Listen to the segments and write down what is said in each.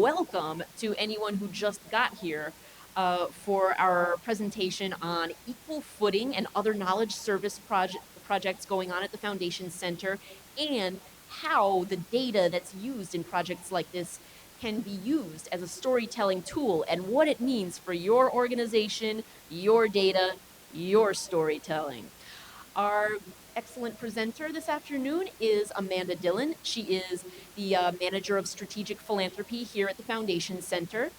welcome to anyone who just got here for our presentation on equal footing and other knowledge service projects going on at the Foundation Center, and how the data that's used in projects like this can be used as a storytelling tool and what it means for your organization, your data, your storytelling. Our excellent presenter this afternoon is Amanda Dillon. She is the manager of strategic philanthropy here at the Foundation Center.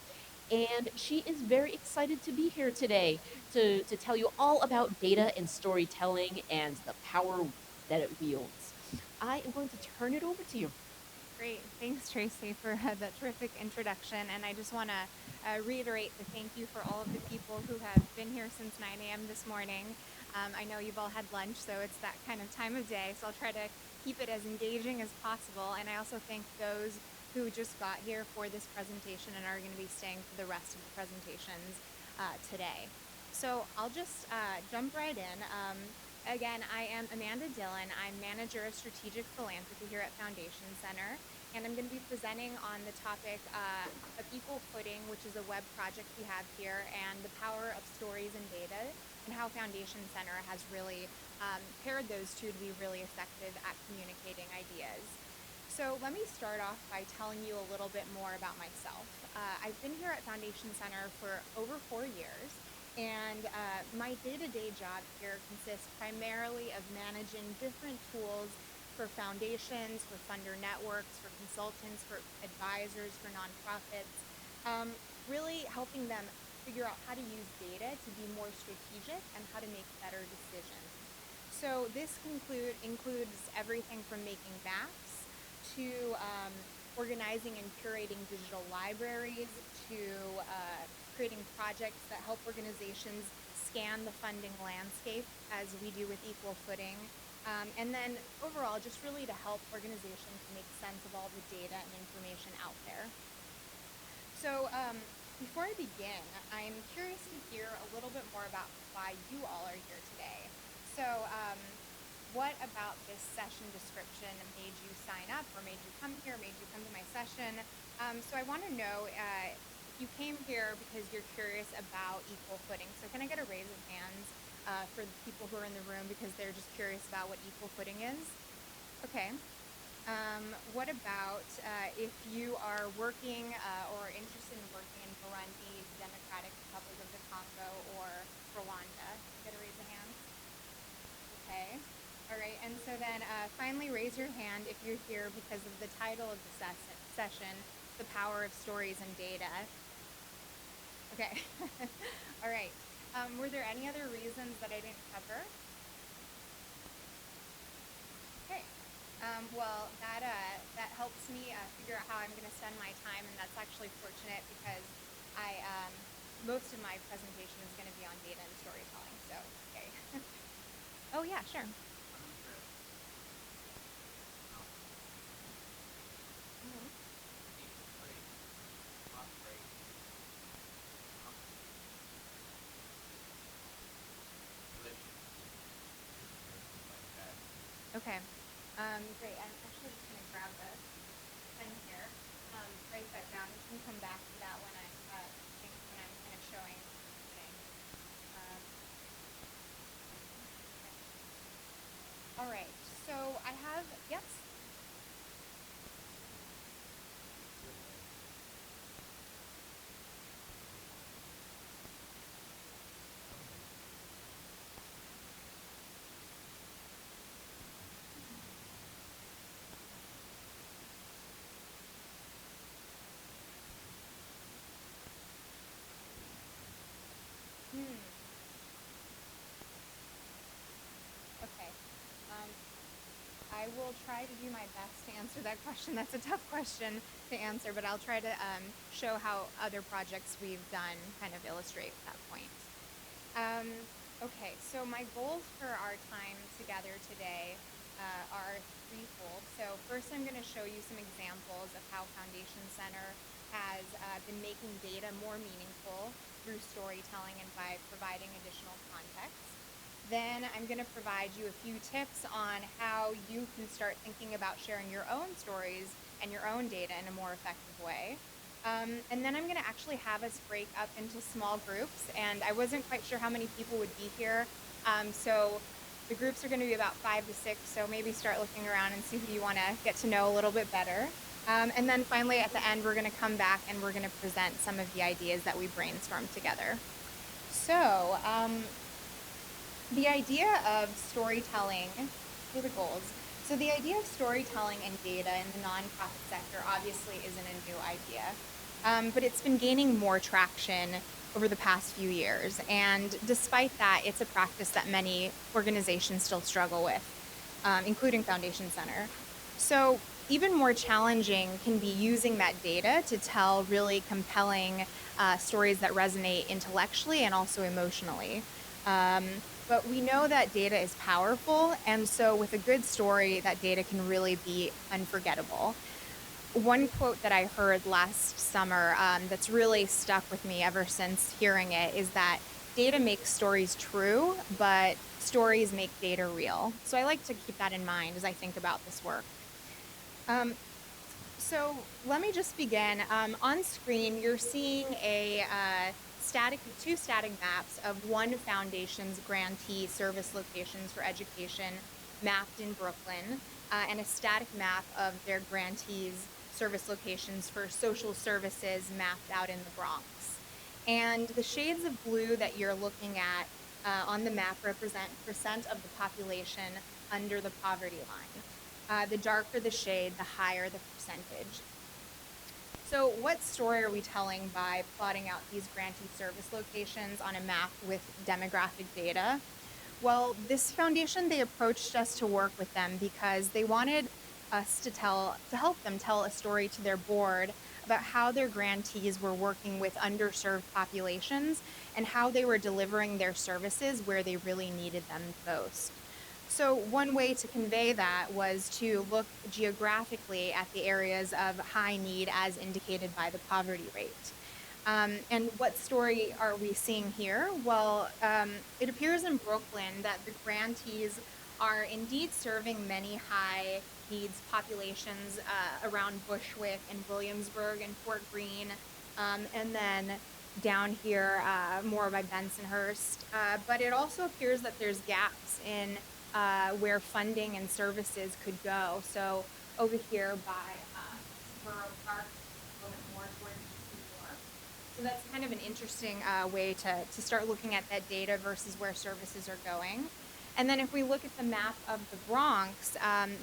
And she is very excited to be here today to tell you all about data and storytelling and the power that it wields. I am going to turn it over to you. Great. Thanks, Tracy, for that terrific introduction. And I just want to reiterate the thank you for all of the people who have been here since 9 a.m. this morning. I know you've all had lunch, so it's that kind of time of day. So I'll try to keep it as engaging as possible. And I also thank those who just got here for this presentation and are going to be staying for the rest of the presentations today. So I'll just jump right in. Again, I am Amanda Dillon. I'm Manager of Strategic Philanthropy here at Foundation Center, and I'm going to be presenting on the topic of Equal Footing, which is a web project we have here, and the power of stories and data, and how Foundation Center has really paired those two to be really effective at communicating ideas. So let me start off by telling you a little bit more about myself. I've been here at Foundation Center for over 4 years, and my day-to-day job here consists primarily of managing different tools for foundations, for funder networks, for consultants, for advisors, for nonprofits, really helping them figure out how to use data to be more strategic and how to make better decisions. So this includes everything from making maps to organizing and curating digital libraries to creating projects that help organizations scan the funding landscape as we do with Equal Footing. And then overall, just really to help organizations make sense of all the data and information out there. So before I begin, I'm curious to hear a little bit more about why you all are here today. So what about this session description made you sign up or made you come here, made you come to my session? So I want to know if you came here because you're curious about equal footing. So can I get a raise of hands for the people who are in the room because they're just curious about what equal footing is? Okay. What about if you are working or interested in working in Burundi, Democratic Republic of the Congo, or Rwanda? Get a raise of hands. Okay. All right. And so then finally raise your hand if you're here because of the title of the session, The Power of Stories and Data. Okay. All right. Were there any other reasons that I didn't cover? Okay. Well, that helps me figure out how I'm going to spend my time, and that's actually fortunate because I most of my presentation is going to be on data and storytelling. So, okay. Oh yeah, sure. Mhm. Okay. Great. I'm actually just going to grab the pen here, write that down. We can come back to that when when I'm kind of showing things. Um, okay. All right. So I have yes. Hmm. Okay. Um, I will try to do my best to answer that question. That's a tough question to answer, but I'll try to show how other projects we've done kind of illustrate that point. Um, okay, so my goals for our time together today are threefold. So first I'm going to show you some examples of how Foundation Center has been making data more meaningful through storytelling and by providing additional context. Then I'm going to provide you a few tips on how you can start thinking about sharing your own stories and your own data in a more effective way. And then I'm going to actually have us break up into small groups. And I wasn't quite sure how many people would be here. So the groups are going to be about 5 to 6. So maybe start looking around and see who you want to get to know a little bit better. And then finally, at the end, we're going to come back and we're going to present some of the ideas that we brainstormed together. So the idea of storytelling, here are the goals. So the idea of storytelling and data in the nonprofit sector obviously isn't a new idea, but it's been gaining more traction over the past few years. And despite that, it's a practice that many organizations still struggle with, including Foundation Center. So even more challenging can be using that data to tell really compelling stories that resonate intellectually and also emotionally. Um, but we know that data is powerful, and so with a good story, that data can really be unforgettable. One quote that I heard last summer that's really stuck with me ever since hearing it is that data makes stories true, but stories make data real. So I like to keep that in mind as I think about this work. Um, so let me just begin. On screen, you're seeing two static maps of one foundation's grantee service locations for education mapped in Brooklyn, and a static map of their grantees' service locations for social services mapped out in the Bronx. And the shades of blue that you're looking at on the map represent percent of the population under the poverty line. The darker the shade, the higher the percentage. So what story are we telling by plotting out these grantee service locations on a map with demographic data? Well, this foundation, they approached us to work with them because they wanted us to help them tell a story to their board about how their grantees were working with underserved populations and how they were delivering their services where they really needed them most. So one way to convey that was to look geographically at the areas of high need as indicated by the poverty rate. And what story are we seeing here? Well, it appears in Brooklyn that the grantees are indeed serving many high needs populations around Bushwick and Williamsburg and Fort Greene, and then down here more by Bensonhurst. But it also appears that there's gaps in where funding and services could go. So over here by Borough Park, a little bit more towards New York. So that's kind of an interesting way to start looking at that data versus where services are going. And then if we look at the map of the Bronx,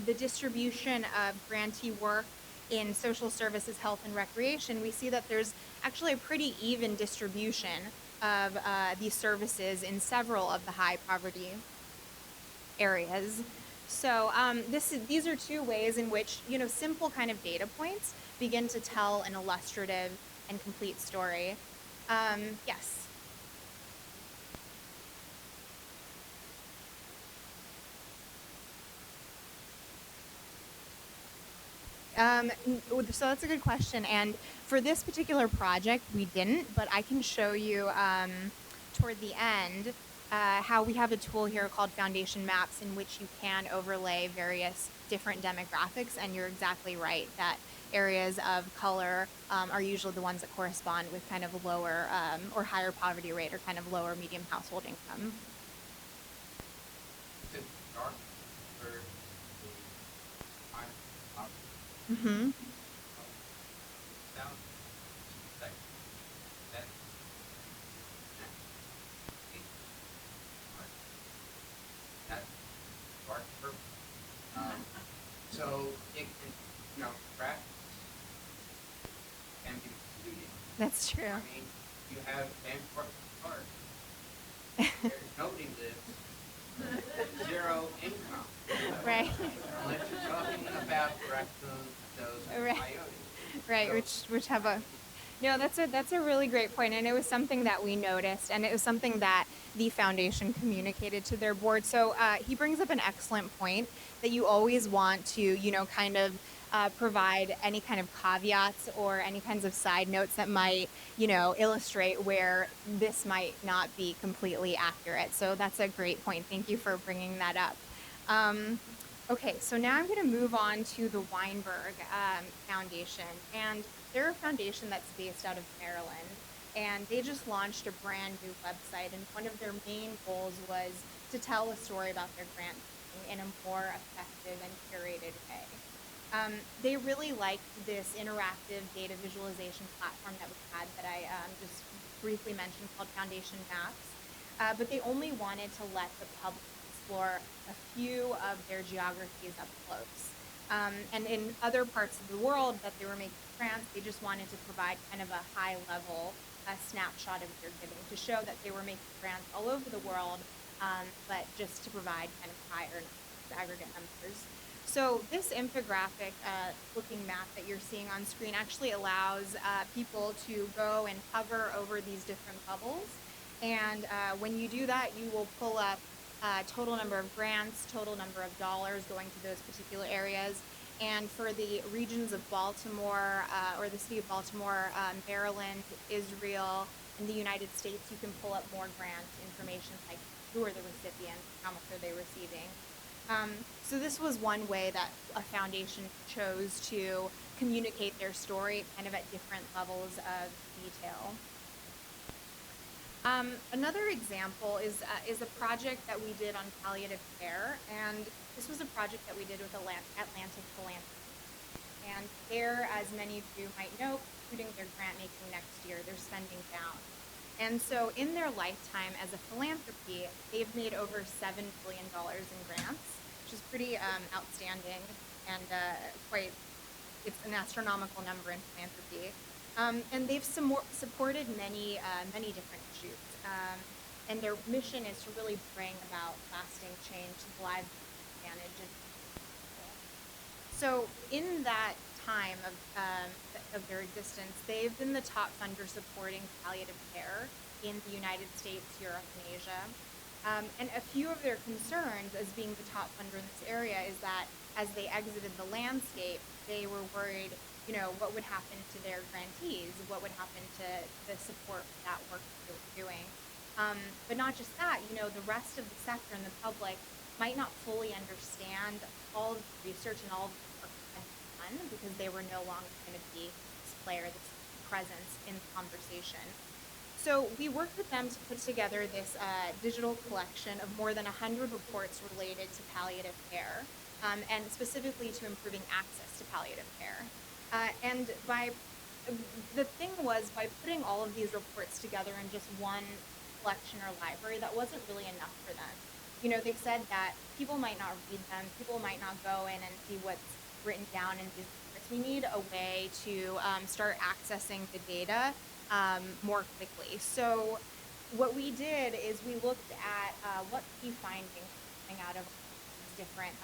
the distribution of grantee work in social services, health, and recreation, we see that there's actually a pretty even distribution of these services in several of the high poverty areas. So these are two ways in which, simple kind of data points begin to tell an illustrative and complete story. Yes. So that's a good question. And for this particular project, we didn't, but I can show you toward the end how we have a tool here called Foundation Maps in which you can overlay various different demographics. And you're exactly right that areas of color are usually the ones that correspond with kind of lower or higher poverty rate or kind of lower medium household income. Mm-hmm. So it can, practice can be misleading. That's true. I mean, you have Vanport Park. Nobody lives, zero income. Right. Unless you're talking about those Right. Right, coyotes. which have a no, that's a really great point, and it was something that we noticed, and it was something that the foundation communicated to their board. So he brings up an excellent point that you always want to, kind of provide any kind of caveats or any kinds of side notes that might, illustrate where this might not be completely accurate. So that's a great point. Thank you for bringing that up. Okay, so now I'm going to move on to the Weinberg Foundation. And they're a foundation that's based out of Maryland, and they just launched a brand new website. And one of their main goals was to tell a story about their grant giving in a more effective and curated way. They really liked this interactive data visualization platform that we had that I just briefly mentioned called Foundation Maps, but they only wanted to let the public explore a few of their geographies up close. And in other parts of the world that they were making grants, they just wanted to provide kind of a high level snapshot of their giving to show that they were making grants all over the world, but just to provide kind of higher aggregate numbers. So this infographic looking map that you're seeing on screen actually allows people to go and hover over these different bubbles. And when you do that, you will pull up total number of grants, total number of dollars going to those particular areas. And for the regions of Baltimore or the city of Baltimore, Maryland, Israel, and the United States, you can pull up more grant information like who are the recipients, how much are they receiving. So this was one way that a foundation chose to communicate their story kind of at different levels of detail. Another example is a project that we did on palliative care, and this was a project that we did with Atlantic Philanthropy. And there, as many of you might know, including their grant making next year, they're spending down. And so in their lifetime as a philanthropy, they've made over $7 billion in grants, which is pretty outstanding and it's an astronomical number in philanthropy. And they've supported many different issues. And their mission is to really bring about lasting change to the lives of disadvantaged and people. So in that time of their existence, they've been the top funder supporting palliative care in the United States, Europe, and Asia. And a few of their concerns as being the top funder in this area is that as they exited the landscape, they were worried, what would happen to their grantees? What would happen to the support for that work that they were doing? But not just that, the rest of the sector and the public might not fully understand all of the research and all of the work that had been done because they were no longer going to be this player, this presence in the conversation. So we worked with them to put together this digital collection of more than 100 reports related to palliative care, and specifically to improving access to palliative care. And the thing was, by putting all of these reports together in just one collection or library, that wasn't really enough for them. They said that people might not read them, people might not go in and see what's written down in these reports. We need a way to start accessing the data more quickly. So what we did is we looked at what key findings coming out of different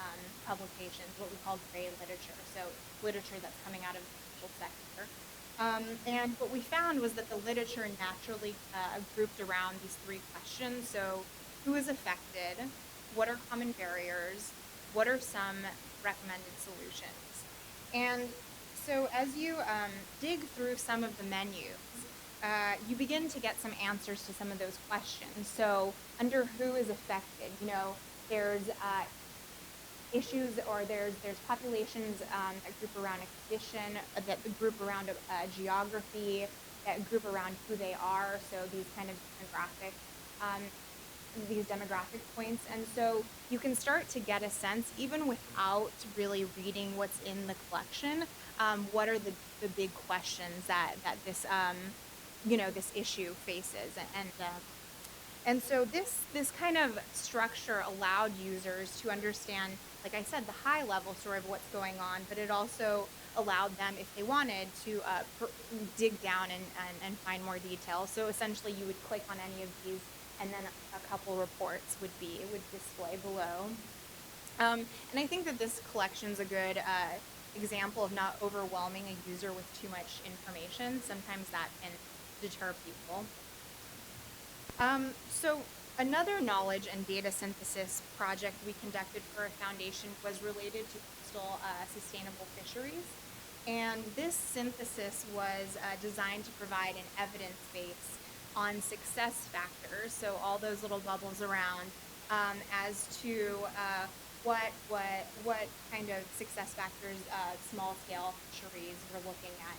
publications, what we call gray literature, so literature that's coming out of the social sector. And what we found was that the literature naturally grouped around these three questions. So who is affected? What are common barriers? What are some recommended solutions? And so as you dig through some of the menus, you begin to get some answers to some of those questions. So under who is affected, there's issues or there's populations that group around a condition, that group around a geography, that group around who they are, so these kind of demographic points. And so you can start to get a sense, even without really reading what's in the collection, what are the big questions that this this issue faces. And so this kind of structure allowed users to understand, like I said, the high level story of what's going on, but it also allowed them, if they wanted, to dig down and find more details. So essentially you would click on any of these and then a couple reports would display below. And I think that this collection is a good example of not overwhelming a user with too much information. Sometimes that can deter people. So another knowledge and data synthesis project we conducted for a foundation was related to coastal sustainable fisheries. And this synthesis was designed to provide an evidence base on success factors, so all those little bubbles around, as to what kind of success factors small-scale fisheries were looking at,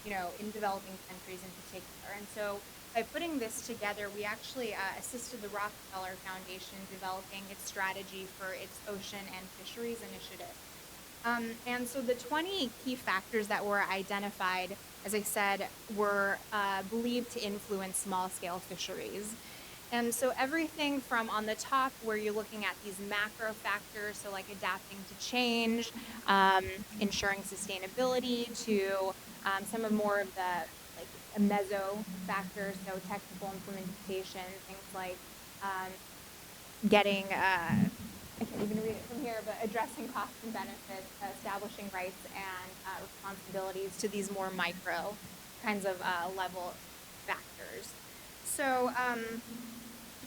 in developing countries in particular. And so by putting this together, we actually assisted the Rockefeller Foundation developing its strategy for its ocean and fisheries initiative. And so the 20 key factors that were identified, as I said, were believed to influence small-scale fisheries. And so everything from on the top, where you're looking at these macro factors, so like adapting to change, ensuring sustainability, to some of more of the like meso factors, so technical implementation, things like um, getting I can't even read it from here, but addressing costs and benefits, establishing rights and responsibilities to these more micro kinds of level factors. So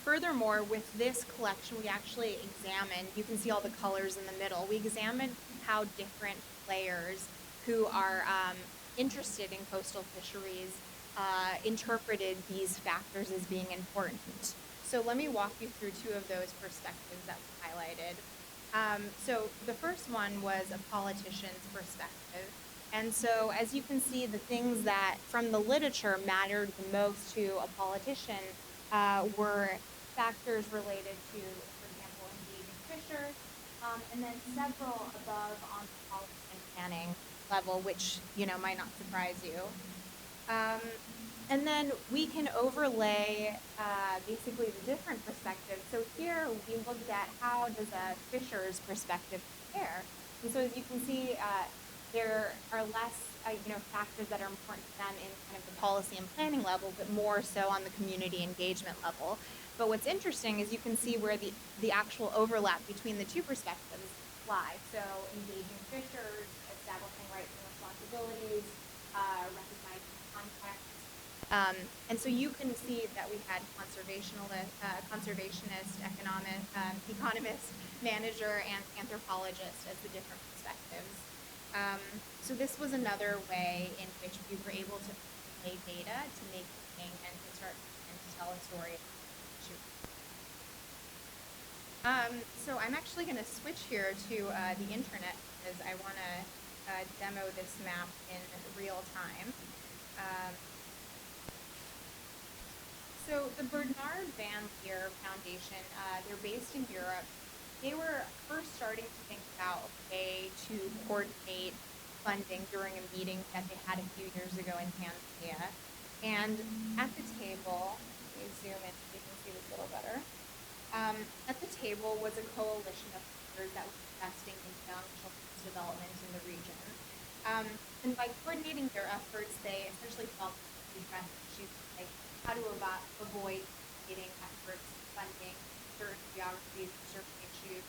furthermore, with this collection, we actually examined, you can see all the colors in the middle, we examined how different players who are interested in coastal fisheries interpreted these factors as being important. So let me walk you through two of those perspectives that we highlighted. So the first one was a politician's perspective. And so as you can see, the things that from the literature mattered the most to a politician were factors related to, for example, engaging fishers, and then several above on the policy and planning level, which might not surprise you. And then we can overlay basically the different perspectives. So here we looked at how does a fisher's perspective compare. And so as you can see, there are less factors that are important to them in kind of the policy and planning level, but more so on the community engagement level. But what's interesting is you can see where the actual overlap between the two perspectives lie. So engaging fishers, establishing rights and responsibilities, recognizing context. And so you can see that we had conservationist, economist, manager, and anthropologist as the different perspectives. So this was another way in which we were able to lay data to make meaning and to start and to tell a story. So I'm actually going to switch here to the internet because I want to demo this map in real time. So the Bernard Van Leer Foundation, they're based in Europe. They were first starting to think about a way to coordinate funding during a meeting that they had a few years ago in Tanzania. And at the table, let me zoom in so you can see this a little better. At the table was a coalition of funders that was investing in young children's development in the region. And by coordinating their efforts, they essentially felt to address issues like how to avoid getting efforts funding certain geographies and certain issues,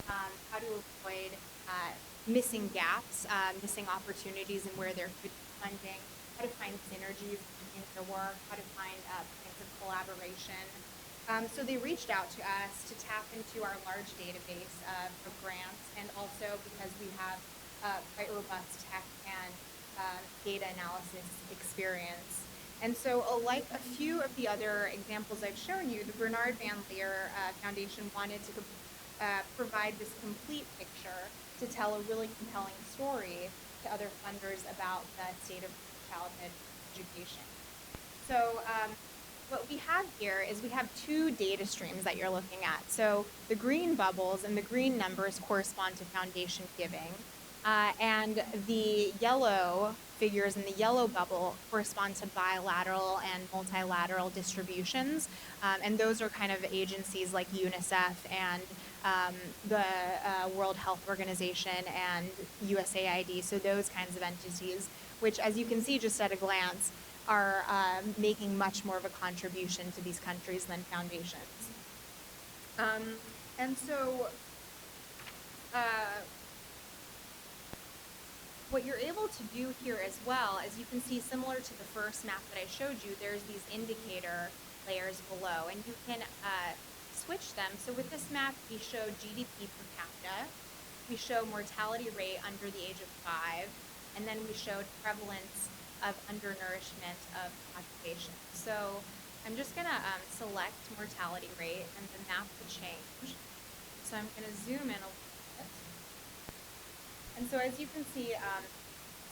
how to avoid missing gaps, missing opportunities in where there could be funding, how to find synergies in their work, how to find points of collaboration. So they reached out to us to tap into our large database of grants, and also because we have quite robust tech and data analysis experience. And so like a few of the other examples I've shown you, the Bernard Van Leer Foundation wanted to provide this complete picture to tell a really compelling story to other funders about the state of childhood education. So what we have here is we have two data streams that you're looking at. So the green bubbles and the green numbers correspond to foundation giving. And the yellow figures in the yellow bubble correspond to bilateral and multilateral distributions. And those are kind of agencies like UNICEF and the World Health Organization and USAID. So those kinds of entities, which as you can see just at a glance, are making much more of a contribution to these countries than foundations. And so what you're able to do here as well, as you can see, similar to the first map that I showed you, there's these indicator layers below, and you can switch them. So with this map, we show GDP per capita, we show mortality rate under the age of 5, and then we showed prevalence of undernourishment of population. So I'm just going to select mortality rate, and the map will change. So I'm going to zoom in a little bit. And so as you can see,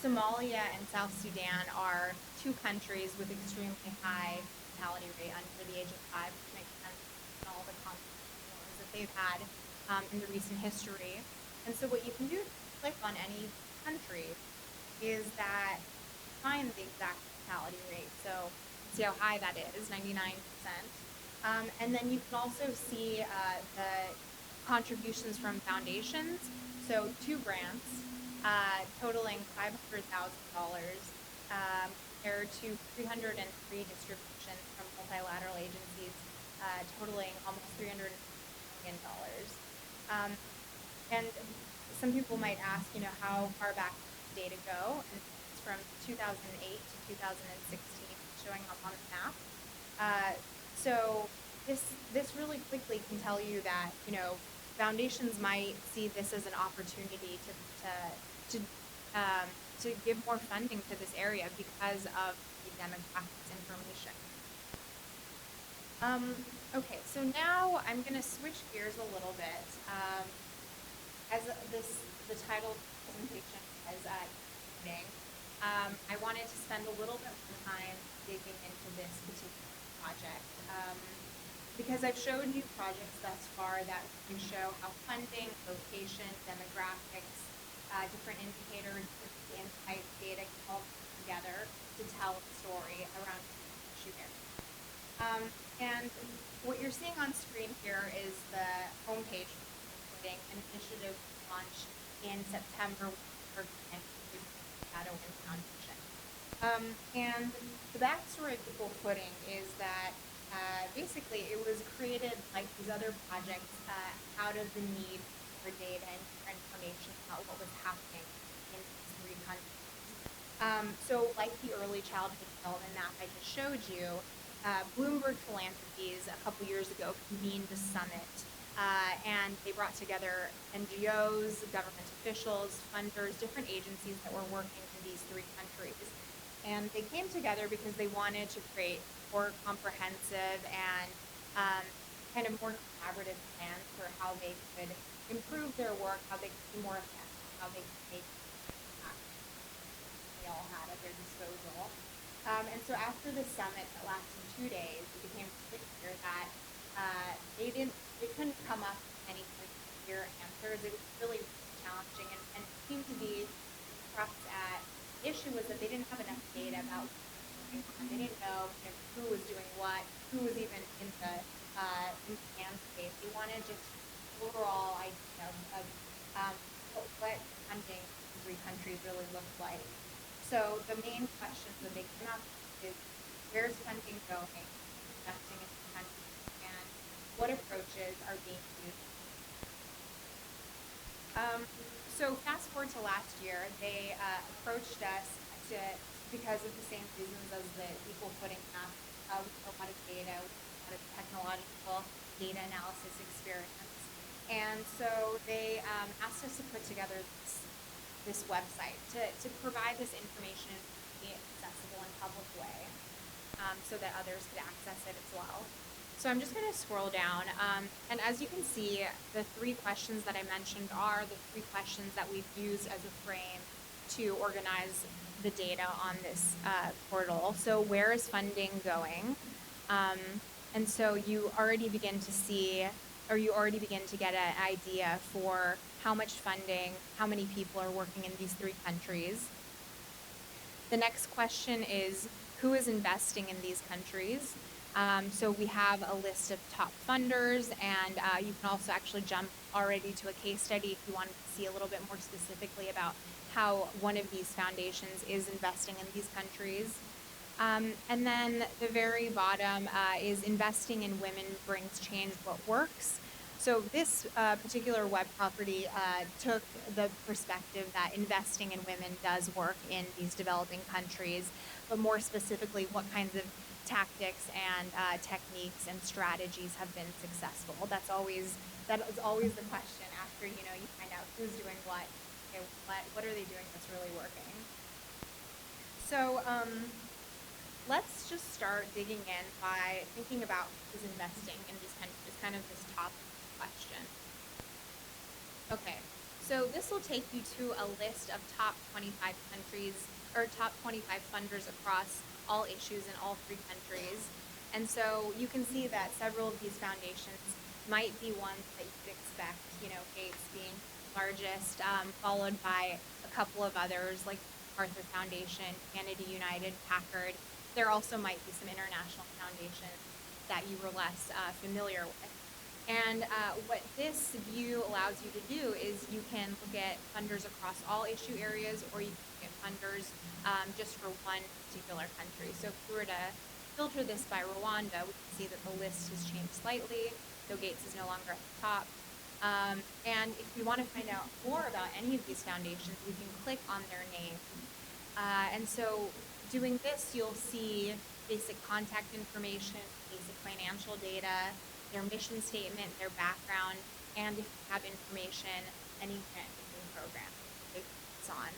Somalia and South Sudan are two countries with extremely high mortality rate under the age of 5, which makes sense in all the conflicts and wars that they've had in the recent history. And so what you can do is click on any country is that find the exact mortality rate. So see how high that is, 99%. And then you can also see the contributions from foundations. So 2 grants totaling $500,000 compared to 303 distributions from multilateral agencies totaling almost $300 million. And some people might ask, how far back does data go? And it's from 2008 to 2016, showing up on the map. So this really quickly can tell you that foundations might see this as an opportunity to give more funding to this area because of the demographics information. Okay, so now I'm going to switch gears a little bit. As the title of the presentation is eating, I wanted to spend a little bit more time digging into this particular project because I've showed you projects thus far that can show how funding, location, demographics, different indicators, insights, data can all come together to tell a story around the issue area. And what you're seeing on screen here is the homepage for an initiative launched in September for Shadow and Foundation. And the backstory of Equal Footing is that basically it was created like these other projects out of the need for data and information about what was happening in these 3 countries. So like the early childhood development map I just showed you, Bloomberg Philanthropies a couple years ago convened a summit and they brought together NGOs, government officials, funders, different agencies that were working in these 3 countries. And they came together because they wanted to create more comprehensive and kind of more collaborative plans for how they could improve their work, how they could be more effective, how they could make impact they all had at their disposal. And so after the summit that lasted 2 days, it became pretty clear that they couldn't come up with any clear answers. It was really challenging, and it seemed to be the issue was that they didn't have enough data about what was going on. They didn't know who was doing what, who was even in the landscape. They wanted just overall idea of what funding in 3 countries really looked like. So the main questions that they came up with is where's funding going, investing in the country, and what approaches are being used. So fast forward to last year, they approached us because of the same reasons as the Equal Footing map, with a lot of data, with a lot of technological data analysis experience. And so they asked us to put together this website to provide this information in an accessible and public way so that others could access it as well. So I'm just going to scroll down, and as you can see, the 3 questions that I mentioned are the 3 questions that we've used as a frame to organize the data on this portal. So where is funding going? And so you already begin to see, or you already begin to get an idea for how much funding, how many people are working in these 3 countries. The next question is, who is investing in these countries? So we have a list of top funders, and you can also actually jump already to a case study if you want to see a little bit more specifically about how one of these foundations is investing in these countries. And then the very bottom is investing in women brings change, what works. So this particular web property took the perspective that investing in women does work in these developing countries, but more specifically, what kinds of tactics and techniques and strategies have been successful. That is always the question after you find out who's doing what. Okay, what are they doing that's really working? So let's just start digging in by thinking about who's investing in these countries, kind of this top question. Okay, So this will take you to a list of top 25 countries or top 25 funders across all issues in all 3 countries. And so you can see that several of these foundations might be ones that you could expect, Gates being largest, followed by a couple of others like Arthur Foundation, Kennedy United, Packard. There also might be some international foundations that you were less familiar with. And what this view allows you to do is you can look at funders across all issue areas, or you can look at funders just for one particular country. So if we were to filter this by Rwanda, we can see that the list has changed slightly. So Gates is no longer at the top. And if we want to find out more about any of these foundations, we can click on their name. And so doing this, you'll see basic contact information, basic financial data, their mission statement, their background, and if you have information, any grant making program they focus on.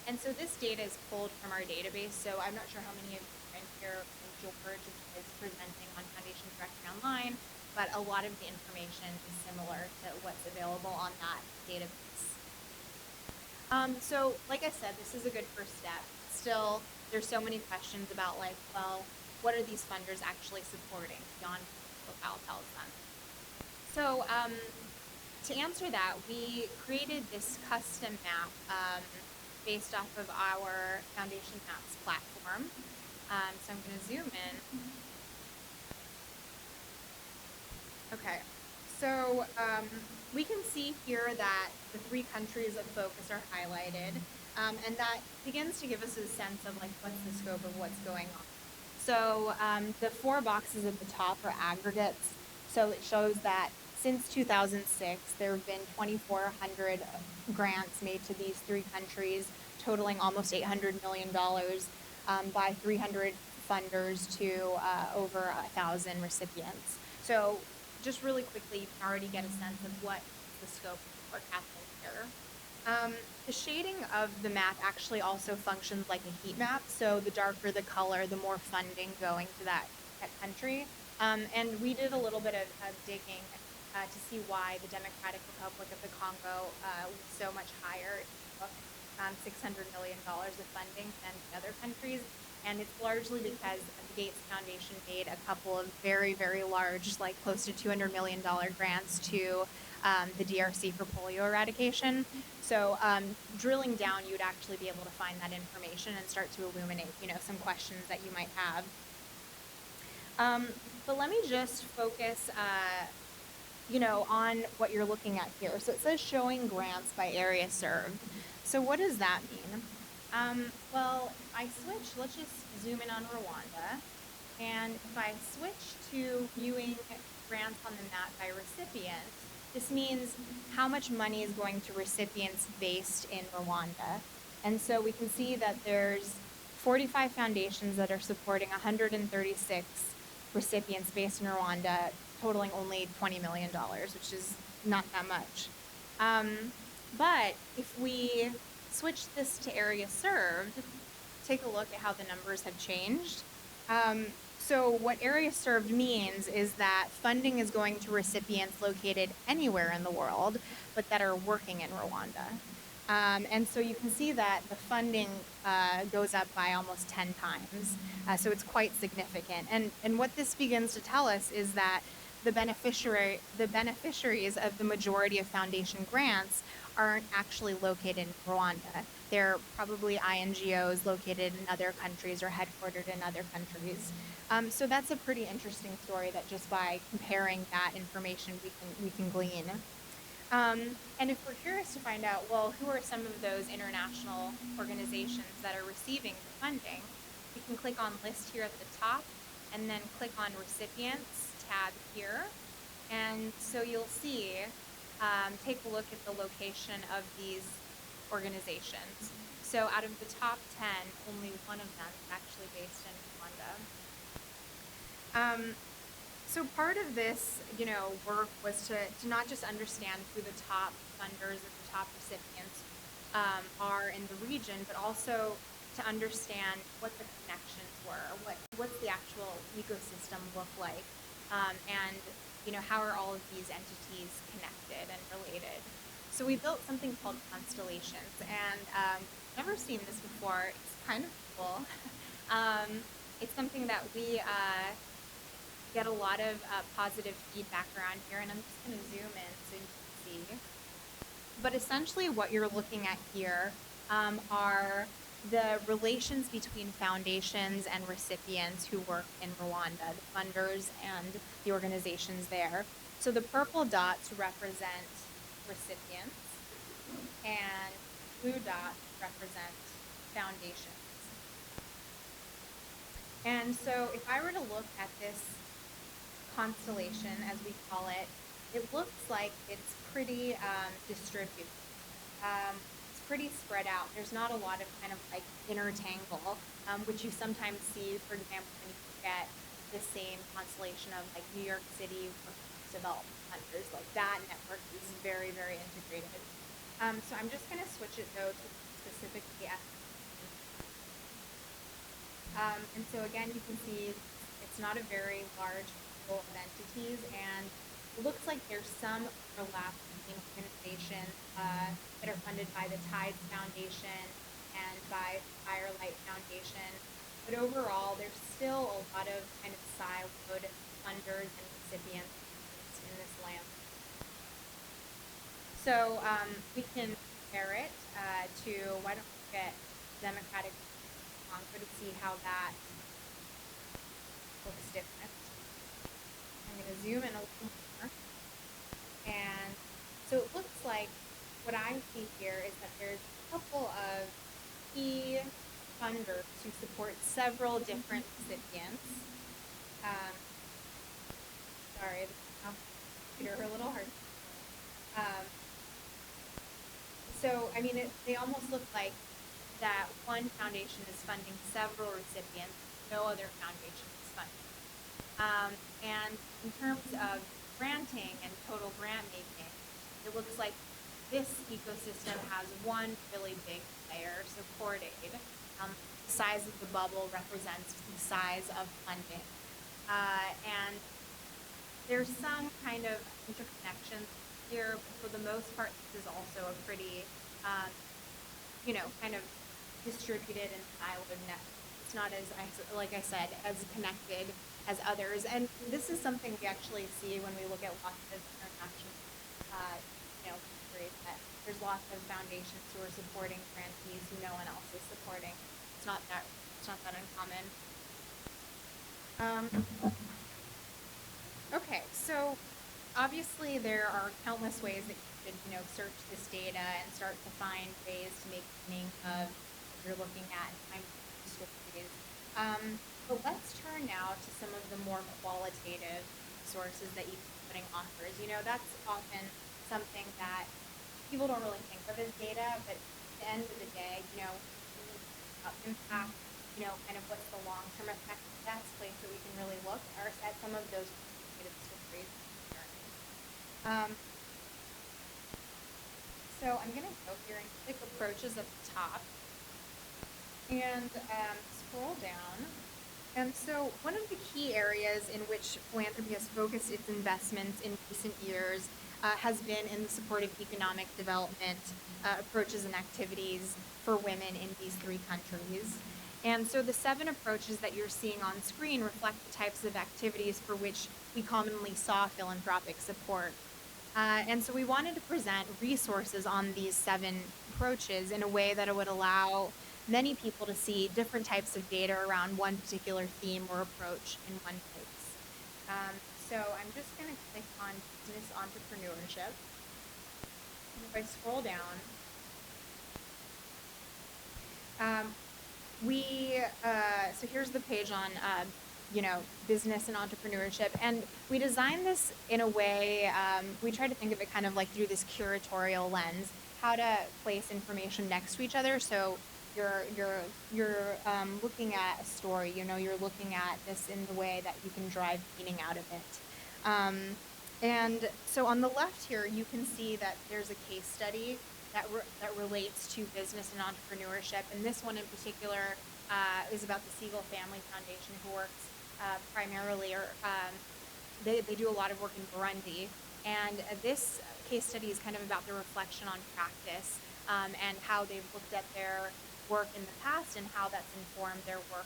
And so this data is pulled from our database. So I'm not sure how many of you are in here when George is presenting on Foundation Directory Online, but a lot of the information is similar to what's available on that database. So like I said, this is a good first step. Still, there's so many questions about what are these funders actually supporting beyond what Al tells them? So to answer that, we created this custom map based off of our Foundation Maps platform. So I'm going to zoom in. Okay, so we can see here that the 3 countries of focus are highlighted, and that begins to give us a sense of what's the scope of what's going on. So the 4 boxes at the top are aggregates. So it shows that since 2006, there have been 2,400 grants made to these 3 countries, totaling almost $800 million by 300 funders to over 1,000 recipients. So just really quickly, you can already get a sense of what the scope of what's happening here. The shading of the map actually also functions like a heat map. So the darker the color, the more funding going to that country. And we did a little bit of digging to see why the Democratic Republic of the Congo was so much higher. $600 million of funding than the other countries. And it's largely because the Gates Foundation made a couple of very, very large, close to $200 million grants to the DRC for polio eradication. So drilling down, you'd actually be able to find that information and start to illuminate, some questions that you might have. But let me just focus, on what you're looking at here. So it says showing grants by area served. So what does that mean? Well, if I switch, let's just zoom in on Rwanda. And if I switch to viewing grants on the map by recipient, this means how much money is going to recipients based in Rwanda. And so we can see that there's 45 foundations that are supporting 136 recipients based in Rwanda, totaling only $20 million, which is not that much. But if we switch this to area served, take a look at how the numbers have changed. So what area served means is that funding is going to recipients located anywhere in the world, but that are working in Rwanda. And so you can see that the funding goes up by almost 10 times. So it's quite significant. And what this begins to tell us is that the beneficiaries of the majority of foundation grants aren't actually located in Rwanda. They're probably INGOs located in other countries or headquartered in other countries. So that's a pretty interesting story that just by comparing that information we can glean. And if we're curious to find out, well, who are some of those international organizations that are receiving the funding, we can click on list here at the top and then click on recipients tab here. And so you'll see, take a look at the location of these organizations. So out of the top 10, only one of them is actually based in Rwanda. So part of this, work was to not just understand who the top funders or the top recipients are in the region, but also to understand what the connections were, what's the actual ecosystem look like, and how are all of these entities connected and related. So we built something called Constellations, and never seen this before. It's kind of cool. It's something that we get a lot of positive feedback around here, and I'm just going to zoom in so you can see. But essentially what you're looking at here are the relations between foundations and recipients who work in Rwanda, the funders and the organizations there. So the purple dots represent recipients and blue dots represent foundations. And so if I were to look at this constellation, as we call it, it looks like it's pretty distributed. It's pretty spread out. There's not a lot of kind of like inner tangle, which you sometimes see, for example, when you get the same constellation of like New York City development centers. Like that network is very, very integrated. So I'm just going to switch it though to specifically and so again, you can see it's not a very large pool of entities, and it looks like there's some overlap between organizations that are funded by the Tides Foundation and by Firelight Foundation. But overall, there's still a lot of kind of siloed funders and recipients in this land. So we can compare it to, why don't we get Democratic Congo to see how that looks different. I'm going to zoom in a little more. And so it looks like what I see here is that there's a couple of key funders who support several different recipients. Sorry, the computer are a little hard. So, I mean, they almost look like that one foundation is funding several recipients, no other foundation is funding. And in terms of granting and total grant making, it looks like this ecosystem has one really big player, so CordAid. The size of the bubble represents the size of funding. And there's some kind of interconnections here, but for the most part, this is also a pretty, kind of distributed and siloed network. It's not as, like I said, as connected as others. And this is something we actually see when we look at lots of international, countries, that there's lots of foundations who are supporting grantees who no one else is supporting. It's not that uncommon. Okay, so obviously there are countless ways that you could, search this data and start to find ways to make meaning of what you're looking at and find stories. But let's turn now to some of the more qualitative sources that ePudding offers. That's often something that people don't really think of as data, but at the end of the day, impact, kind of what's the long-term effect. That's a place that we can really look at some of those qualitative stories. So I'm going to go here and click approaches at the top and scroll down. And so one of the key areas in which philanthropy has focused its investments in recent years has been in the support of economic development approaches and activities for women in these 3 countries. And so the 7 approaches that you're seeing on screen reflect the types of activities for which we commonly saw philanthropic support. And so we wanted to present resources on these 7 approaches in a way that it would allow many people to see different types of data around one particular theme or approach in one place. So I'm just going to click on business entrepreneurship. And if I scroll down, so here's the page on business and entrepreneurship, and we designed this in a way, we try to think of it kind of like through this curatorial lens, how to place information next to each other. So you're looking at a story, you're looking at this in the way that you can drive meaning out of it. And so on the left here, you can see that there's a case study that relates to business and entrepreneurship, and this one in particular is about the Siegel Family Foundation, who works primarily, or they do a lot of work in Burundi. And this case study is kind of about the reflection on practice and how they've looked at their work in the past and how that's informed their work,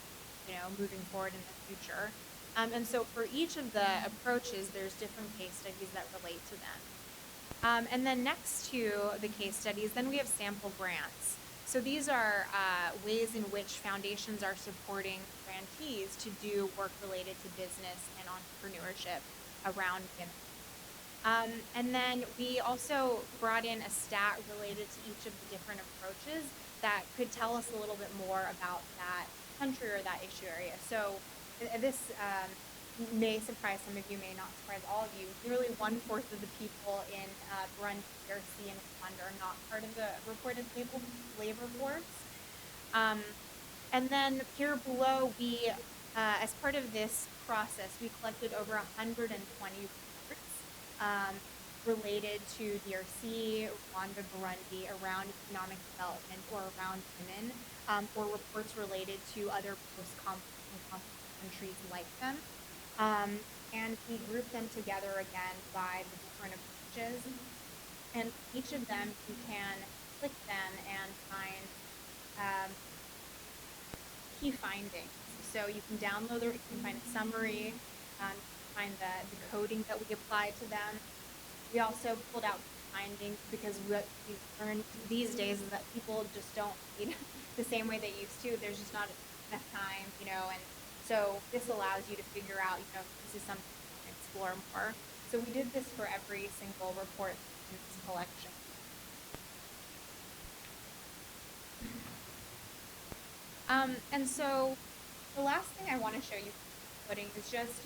moving forward in the future. And so for each of the approaches, there's different case studies that relate to them. And then next to the case studies, then we have sample grants. So these are ways in which foundations are supporting grantees to do work related to business and entrepreneurship around women. And then we also brought in a stat related to each of the different approaches that could tell us a little bit more about that country or that issue area. So this may surprise some of you, may not surprise all of you. Nearly 1/4 of the people in Burundi, DRC, and Rwanda are not part of the reported labor force. And then here below, we, as part of this process, we collected over 120 reports related to DRC, Rwanda, Burundi, around economic development or around women, or reports related to other post-conflict and conflict countries like them. And we group them together again by the different approaches. And each of them, you can click them and find key findings. So you can download it, you can find a summary, find the coding that we apply to them. We also pulled out findings because what we've learned these days is that people just don't read the same way they used to. There's just not enough time, and so this allows you to figure out, if this is something you can explore more. So we did this for every single report in this collection. And so the last thing I want to show you footing is just,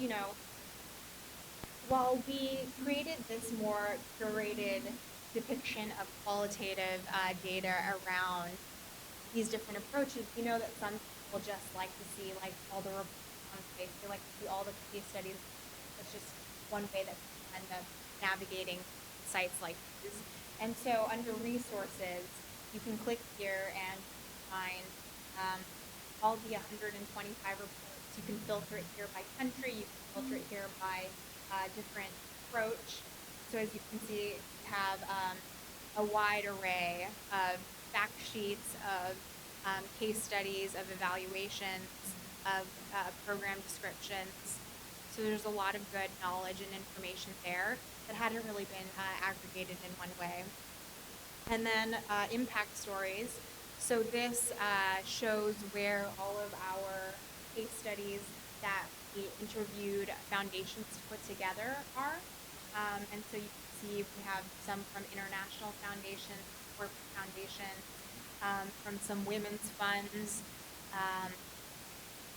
while we created this more curated depiction of qualitative data around these different approaches, we know that some people just like to see all the reports on space. They like to see all the case studies. That's just one way that we end up navigating sites like these. And so under resources, you can click here and find all the 125 reports. You can filter it here by country. You can filter it here by different approach. So as you can see, you have a wide array of fact sheets, of case studies, of evaluations, of program descriptions. So there's a lot of good knowledge and information there that hadn't really been aggregated in one way. And then impact stories. So this shows where all of our case studies that we interviewed foundations to put together are. And so you can see we have some from international foundations, corporate foundations, from some women's funds.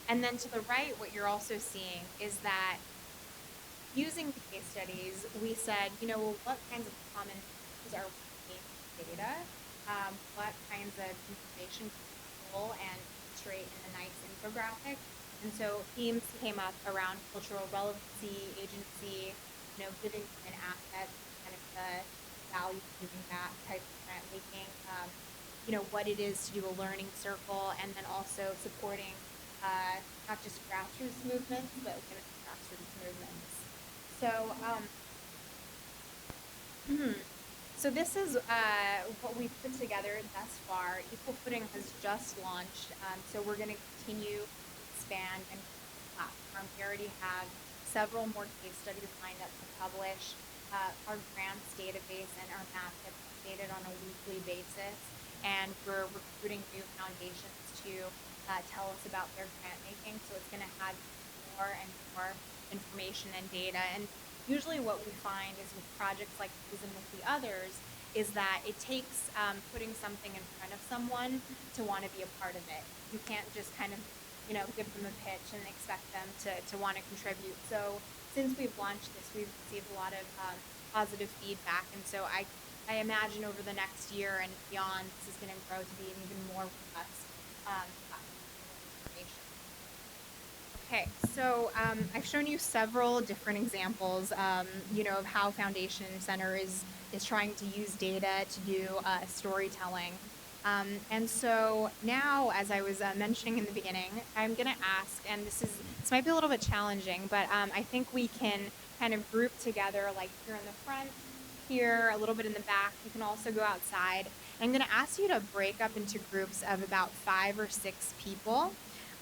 And then to the right, what you're also seeing is that using the case studies, we said, what kinds of common themes are we seeing in data? What kinds of information can we pull and illustrate in a nice infographic? And so themes came up around cultural relevancy, agency, giving an asset, kind of the value of giving back type of grant making, what it is to do a learning circle, and then also supporting not just grassroots movements, but women's grassroots movements. So, so this is what we've put together thus far. Equal Footing has just launched, so we're going to continue to expand and platform. We already have several more case studies lined up to publish. Our grants database and our map gets updated on a weekly basis, and we're recruiting new foundations to tell us about their grant making. So it's going to have more and more information and data. And usually what we find is with projects like these and with the others is that it takes putting something in front of someone to want to be a part of it. You can't just kind of give them a pitch and expect them to want to contribute. So since we've launched this, we've received a lot of positive feedback. And so I imagine over the next year and beyond, this is going to grow to be an even more robust information. Okay, so I've shown you several different examples, of how Foundation Center is trying to use data to do storytelling. And so now, as I was mentioning in the beginning, I'm going to ask, and this might be a little bit challenging, but I think we can kind of group together, like here in the front, here, a little bit in the back. You can also go outside. And I'm going to ask you to break up into groups of about 5 or 6 people.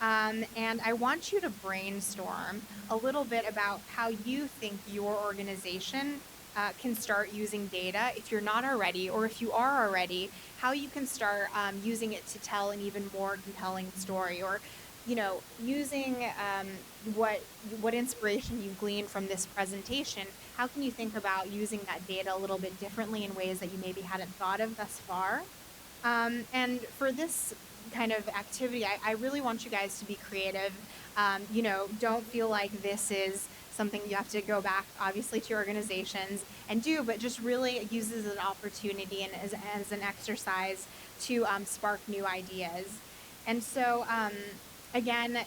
And I want you to brainstorm a little bit about how you think your organization can start using data if you're not already, or if you are already, how you can start using it to tell an even more compelling story, or using what inspiration you've gleaned from this presentation. How can you think about using that data a little bit differently in ways that you maybe hadn't thought of thus far? And for this kind of activity, I really want you guys to be creative. Don't feel like this is something you have to go back, obviously, to your organizations and do, but just really use it as an opportunity and as an exercise to spark new ideas. And so, again,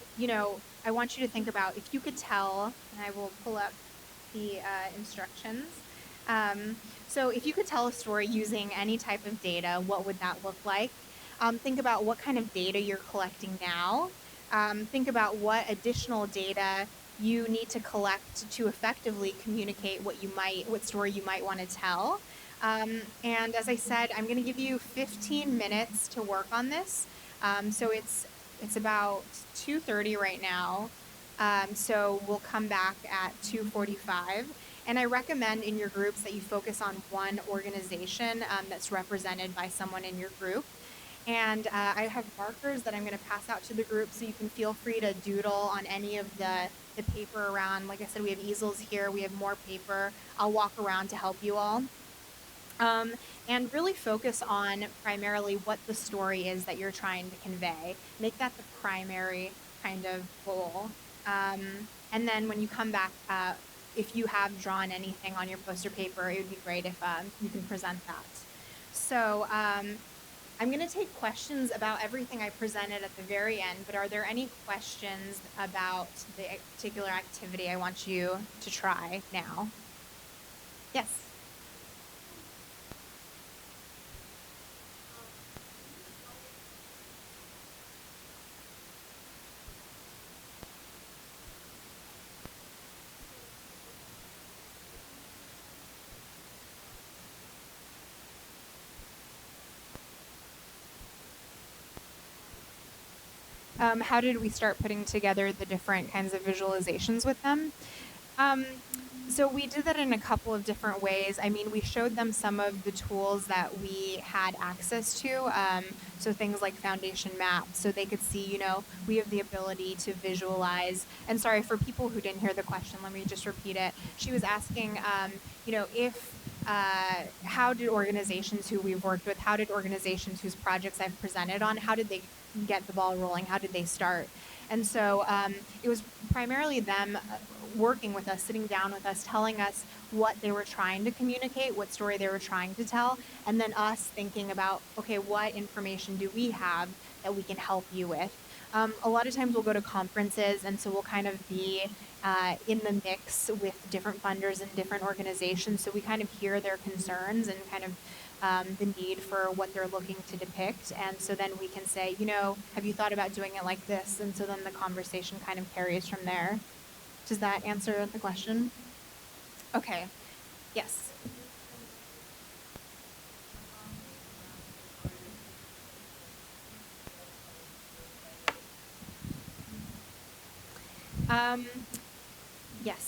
I want you to think about if you could tell, and I will pull up the instructions. So if you could tell a story using any type of data, what would that look like? Think about what kind of data you're collecting now. Think about what additional data you need to collect to effectively communicate what story you might want to tell. And as I said, I'm going to give you 15 minutes to work on this. So it's about 2:30 right now. So we'll come back at 2:45. And I recommend in your groups that you focus on one organization that's represented by someone in your group. And I have markers that I'm going to pass out to the group, so you can feel free to doodle on any of the paper around. Like I said, we have easels here, we have more paper. I'll walk around to help you all. And really focus on primarily what the story is that you're trying to convey. Make that the primary kind of goal. And then when you come back, if you have drawn anything on your poster paper, it would be great if you can present that. So I'm going to take questions about everything I presented at the very end, but are there any questions about the particular activity I want you to try now? Yes. How did we start putting together the different kinds of visualizations with them? So we did that in a couple of different ways. I mean, we showed them some of the tools that we had access to. So things like Foundation Maps, so they could see, we have the ability to visualize. And sorry, for people who didn't hear the question, let me just repeat it. She was asking, how did organizations who we've worked with, how did organizations whose projects I've presented on, how did they get the ball rolling? How did they start? And so it was primarily them working with us, sitting down with us, telling us what they were trying to communicate, what story they were trying to tell, and then us thinking about, okay, what information do we have that we can help you with? A lot of times we'll go to conferences, and so we'll kind of be in the mix with different funders and different organizations, so we kind of hear their concerns and kind of the need for what they're looking to depict. And so then we can say, have you thought about doing it like this? And so then the conversation kind of carries from there. Does that answer the question? Okay. Yes. Yes.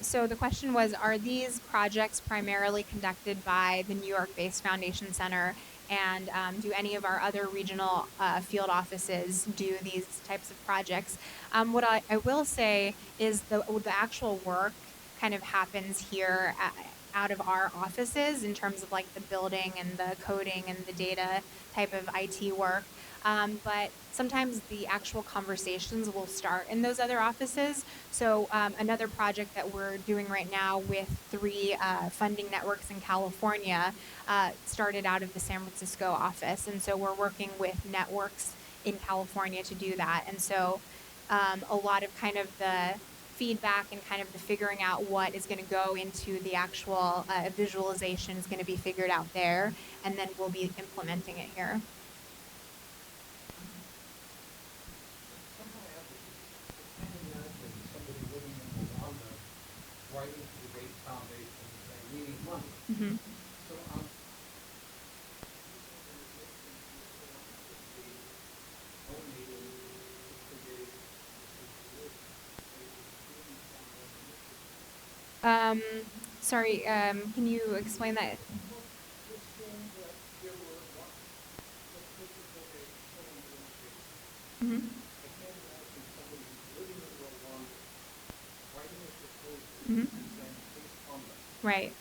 So the question was, are these projects primarily conducted by the New York-based Foundation Center, and do any of our other regional field offices do these types of projects? What I will say is the actual work kind of happens here out of our offices in terms of like the building and the coding and the data type of IT work. But sometimes the actual conversations will start in those other offices. So another project that we're doing right now with 3 funding networks in California started out of the San Francisco office. And so we're working with networks in California to do that. And so a lot of kind of the feedback and kind of the figuring out what is going to go into the actual visualization is going to be figured out there, and then we'll be implementing it here. Somebody living in Rwanda writing to the Gates Foundation saying, we need money. Hmm. So donating to create Um, sorry, can you explain that? just saying that there were one, let's take it for a someone in the States. Hmm. I can't imagine somebody living in Rwanda writing a proposal Hmm. and saying, please fund us. Right.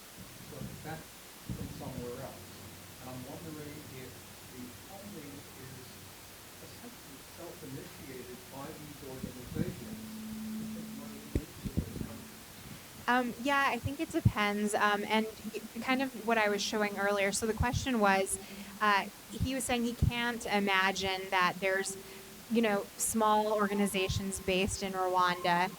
So that's from somewhere else. And I'm wondering if the funding is essentially self-initiated by these organizations to put money into those countries. Yeah, I think it depends. And kind of what I was showing earlier. So the question was, he was saying he can't imagine that there's, small organizations based in Rwanda,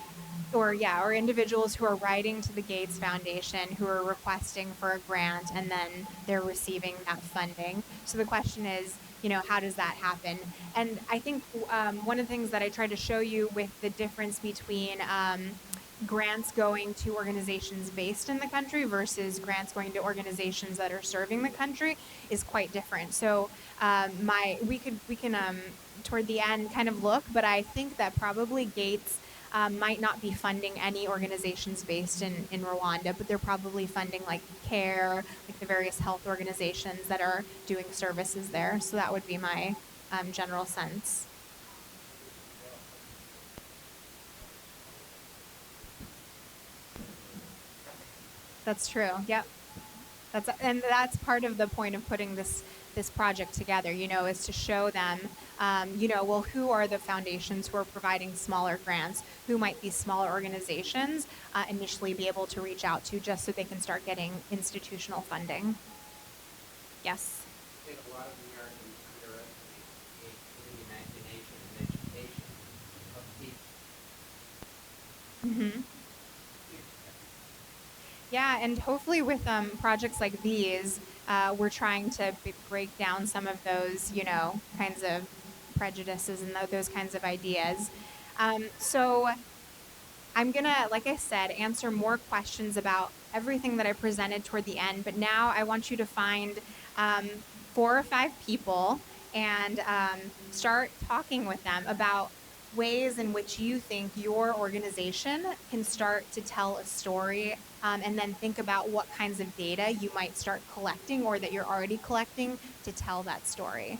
or yeah, or individuals who are writing to the Gates Foundation who are requesting for a grant and then they're receiving that funding. So the question is, how does that happen? And I think one of the things that I tried to show you with the difference between grants going to organizations based in the country versus grants going to organizations that are serving the country is quite different. So we can toward the end kind of look, but I think that probably Gates might not be funding any organizations based in Rwanda, but they're probably funding like CARE, like the various health organizations that are doing services there. So that would be my general sense. That's true. Yep. That's part of the point of putting this project together, is to show them, well, who are the foundations who are providing smaller grants, who might these smaller organizations initially be able to reach out to just so they can start getting institutional funding. Yes. I think a lot of Americans underestimate the imagination and education of people. Hmm. Yeah, and hopefully with projects like these, we're trying to break down some of those, kinds of prejudices and those kinds of ideas. So I'm gonna, like I said, answer more questions about everything that I presented toward the end. But now I want you to find 4 or 5 people and start talking with them about ways in which you think your organization can start to tell a story, and then think about what kinds of data you might start collecting or that you're already collecting to tell that story.